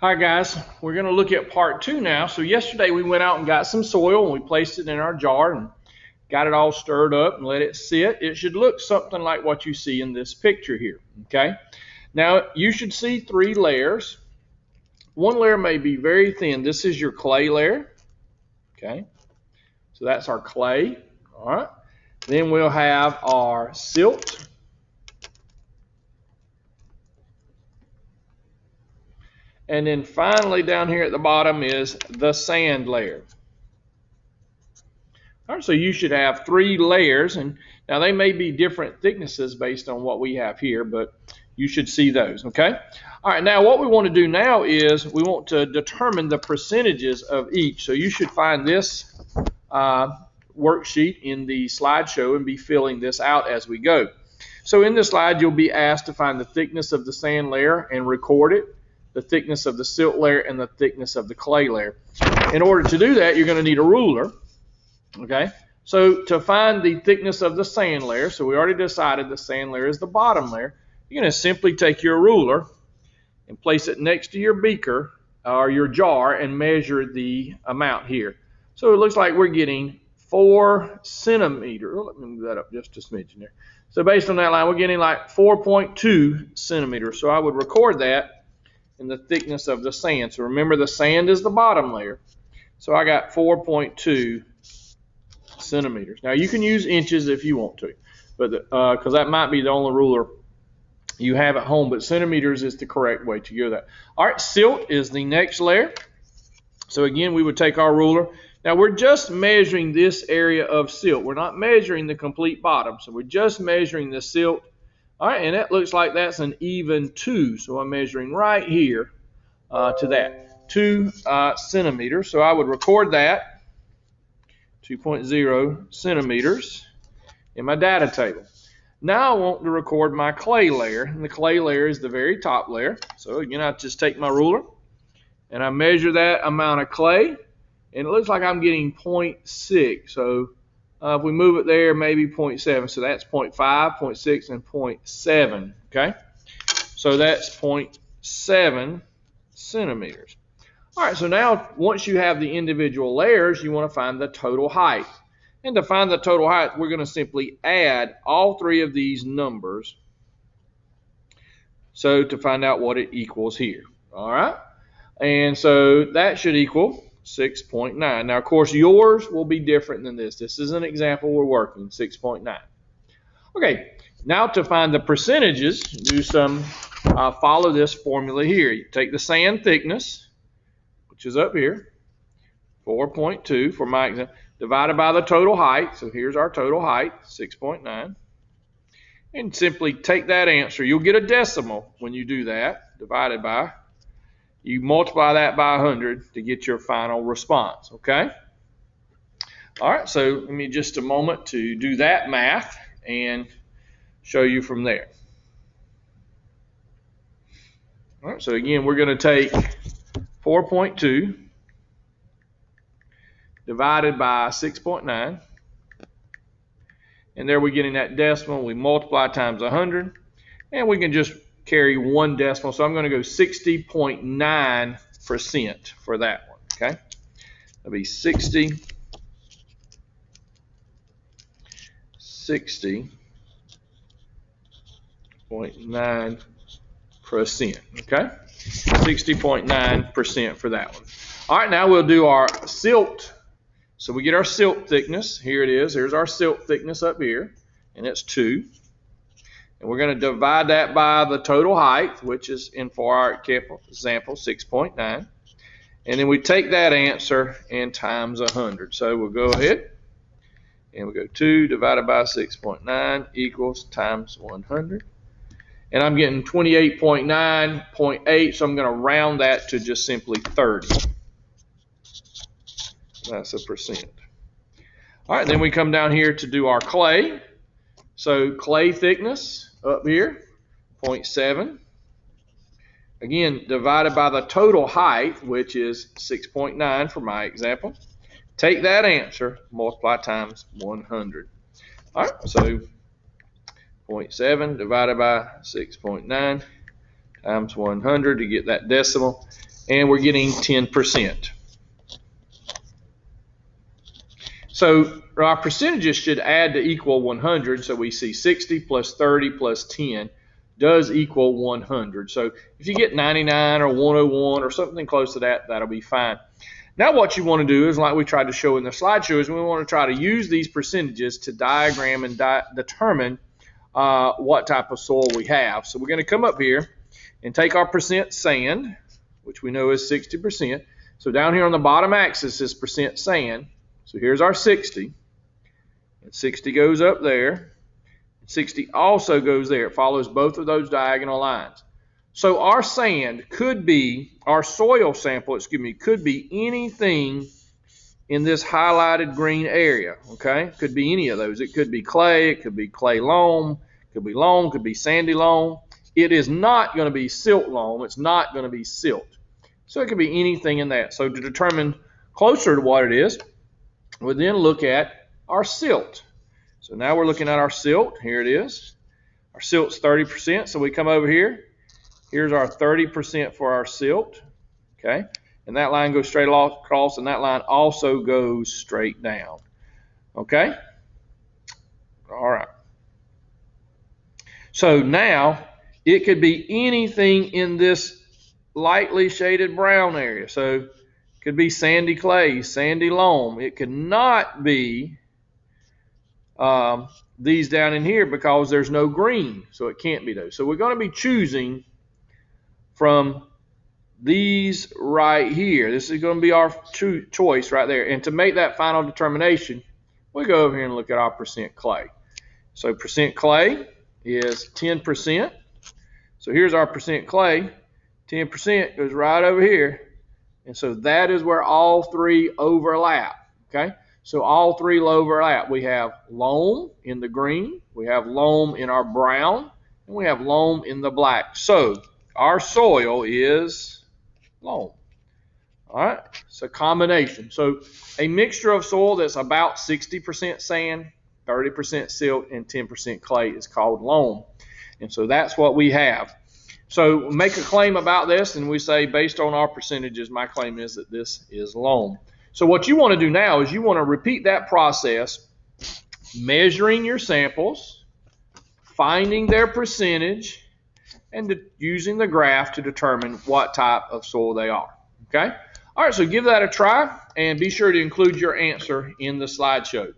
Hi guys, we're going to look at part 2 now. So yesterday we went out and got some soil and we placed it in our jar and got it all stirred up and let it sit. It should look something like what you see in this picture here. Okay. Now you should see 3 layers. One layer may be very thin. This is your clay layer. Okay. So that's our clay. All right. Then we'll have our silt. And then finally down here at the bottom is the sand layer. All right, so you should have 3 layers, and now they may be different thicknesses based on what we have here, but you should see those, okay? All right, now what we want to do now is we want to determine the percentages of each. So you should find this worksheet in the slideshow and be filling this out as we go. So in the slide, you'll be asked to find the thickness of the sand layer and record it, the thickness of the silt layer, and the thickness of the clay layer. In order to do that, you're going to need a ruler. Okay, so to find the thickness of the sand layer, so we already decided the sand layer is the bottom layer, you're going to simply take your ruler and place it next to your beaker or your jar and measure the amount here. So it looks like we're getting 4 centimeters. Let me move that up just a smidgen there. So based on that line, we're getting like 4.2 centimeters. So I would record that in the thickness of the sand. So remember, the sand is the bottom layer. So I got 4.2 centimeters. Now you can use inches if you want to, but because that might be the only ruler you have at home, but centimeters is the correct way to go that. All right, silt is the next layer. So again, we would take our ruler. Now we're just measuring this area of silt. We're not measuring the complete bottom, so we're just measuring the silt. All right, and that looks like that's an even 2. So I'm measuring right here to that 2 centimeters. So I would record that 2.0 centimeters in my data table. Now I want to record my clay layer, and the clay layer is the very top layer. So again, I just take my ruler and I measure that amount of clay, and it looks like I'm getting 0.6. So if we move it there, maybe 0.7. So that's 0.5, 0.6, and 0.7. Okay, so that's 0.7 centimeters. All right, so now once you have the individual layers, you want to find the total height. And to find the total height, we're going to simply add all 3 of these numbers. So to find out what it equals here. All right, and so that should equal 6.9. Now, of course, yours will be different than this. This is an example we're working, 6.9. Okay, now to find the percentages, do some, follow this formula here. You take the sand thickness, which is up here, 4.2 for my example, divided by the total height. So here's our total height, 6.9. And simply take that answer. You'll get a decimal when you do that, divided by. You multiply that by 100 to get your final response, okay? All right, so give me just a moment to do that math and show you from there. All right, so again, we're going to take 4.2 divided by 6.9. And there we're getting that decimal. We multiply times 100. And we can just carry 1 decimal. So I'm going to go 60.9% for that one. Okay? That'll be 60.9%. Okay? 60.9% for that one. All right, now we'll do our silt. So we get our silt thickness. Here it is. Here's our silt thickness up here, and it's 2. And we're going to divide that by the total height, which is, for our example, 6.9. And then we take that answer and times 100. So we'll go ahead and we'll go 2 divided by 6.9 equals times 100. And I'm getting 28.9.8, so I'm going to round that to just simply 30. That's a percent. All right, then we come down here to do our clay. So clay thickness up here, 0.7. Again, divided by the total height, which is 6.9 for my example. Take that answer, multiply times 100. All right, so 0.7 divided by 6.9 times 100 to get that decimal. and we're getting 10%. So our percentages should add to equal 100. So we see 60 plus 30 plus 10 does equal 100. So if you get 99 or 101 or something close to that, that'll be fine. Now what you want to do is, like we tried to show in the slideshow, is we want to try to use these percentages to diagram and determine what type of soil we have. So we're going to come up here and take our percent sand, which we know is 60%. So down here on the bottom axis is percent sand. So here's our 60. And 60 goes up there. 60 also goes there. It follows both of those diagonal lines. So our sand could be, our soil sample, could be anything in this highlighted green area, okay? Could be any of those. It could be clay, it could be clay loam, could be sandy loam. It is not going to be silt loam. It's not going to be silt. So it could be anything in that. So to determine closer to what it is, we'll then look at our silt. So now we're looking at our silt. Here it is. Our silt's 30%, so we come over here. Here's our 30% for our silt, okay? And that line goes straight across, and that line also goes straight down, okay? All right. So now it could be anything in this lightly shaded brown area. So it could be sandy clay, sandy loam. It could not be these down in here because there's no green, so it can't be those. So we're going to be choosing from these right here. This is going to be our choice right there. And to make that final determination, we go over here and look at our percent clay. So percent clay is 10%. So here's our percent clay. 10% goes right over here. And so that is where all three overlap, okay? So all three overlap. We have loam in the green, we have loam in our brown, and we have loam in the black. So our soil is loam. All right, it's a combination. So a mixture of soil that's about 60% sand, 30% silt, and 10% clay is called loam. And so that's what we have. So make a claim about this, and we say, based on our percentages, my claim is that this is loam. So what you want to do now is you want to repeat that process, measuring your samples, finding their percentage, and using the graph to determine what type of soil they are. Okay? All right, so give that a try, and be sure to include your answer in the slideshow.